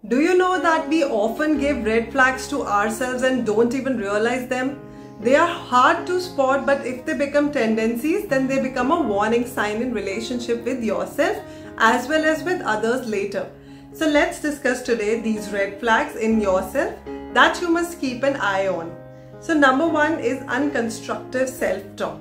Do you know that we often give red flags to ourselves and don't even realize them? They are hard to spot, but if they become tendencies, then they become a warning sign in relationship with yourself as well as with others later. So let's discuss today these red flags in yourself that you must keep an eye on. So number one is unconstructive self-talk.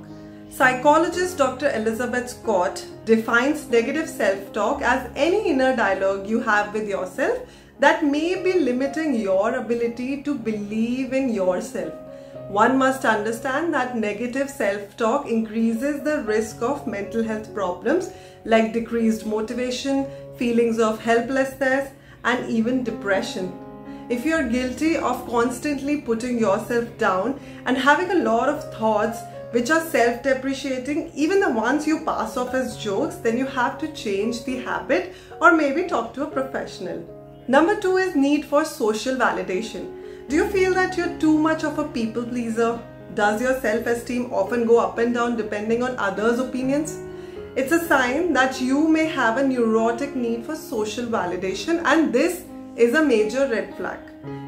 Psychologist Dr. Elizabeth Scott defines negative self-talk as any inner dialogue you have with yourself that may be limiting your ability to believe in yourself. One must understand that negative self-talk increases the risk of mental health problems like decreased motivation, feelings of helplessness, and even depression. If you are guilty of constantly putting yourself down and having a lot of thoughts which are self-depreciating, even the ones you pass off as jokes, then you have to change the habit or maybe talk to a professional. Number two is need for social validation. Do you feel that you're too much of a people pleaser? Does your self-esteem often go up and down depending on others' opinions? It's a sign that you may have a neurotic need for social validation, and this is a major red flag.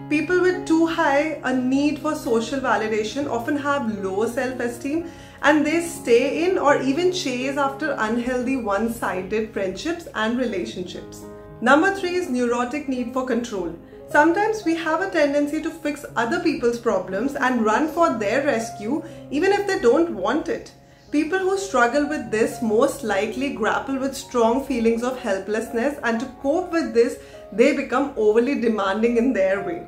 People with too high a need for social validation often have low self-esteem, and they stay in or even chase after unhealthy one-sided friendships and relationships. Number three is neurotic need for control. Sometimes we have a tendency to fix other people's problems and run for their rescue even if they don't want it. People who struggle with this most likely grapple with strong feelings of helplessness, and to cope with this, they become overly demanding in their way.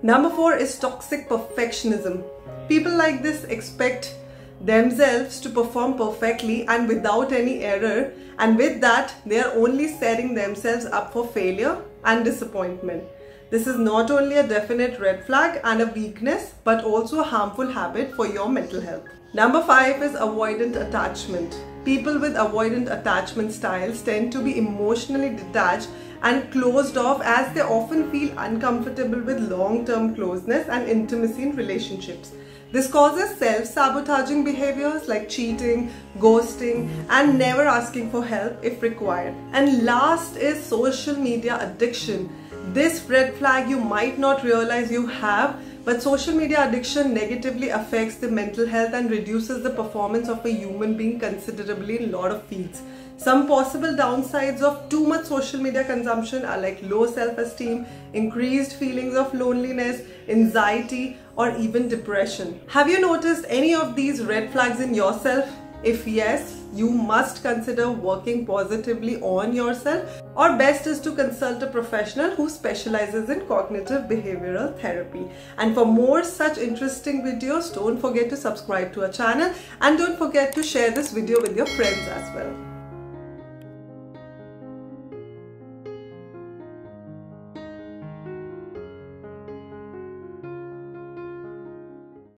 Number four is toxic perfectionism. People like this expect themselves to perform perfectly and without any error, and with that they are only setting themselves up for failure and disappointment. This is not only a definite red flag and a weakness, but also a harmful habit for your mental health. Number five is avoidant attachment. People with avoidant attachment styles tend to be emotionally detached and closed off, as they often feel uncomfortable with long-term closeness and intimacy in relationships. This causes self-sabotaging behaviors like cheating, ghosting, and never asking for help if required. And last is social media addiction. This red flag you might not realize you have, but social media addiction negatively affects the mental health and reduces the performance of a human being considerably in a lot of fields. Some possible downsides of too much social media consumption are like low self-esteem, increased feelings of loneliness, anxiety, or even depression. Have you noticed any of these red flags in yourself? If yes, you must consider working positively on yourself, or best is to consult a professional who specializes in cognitive behavioral therapy. And for more such interesting videos, don't forget to subscribe to our channel, and don't forget to share this video with your friends as well.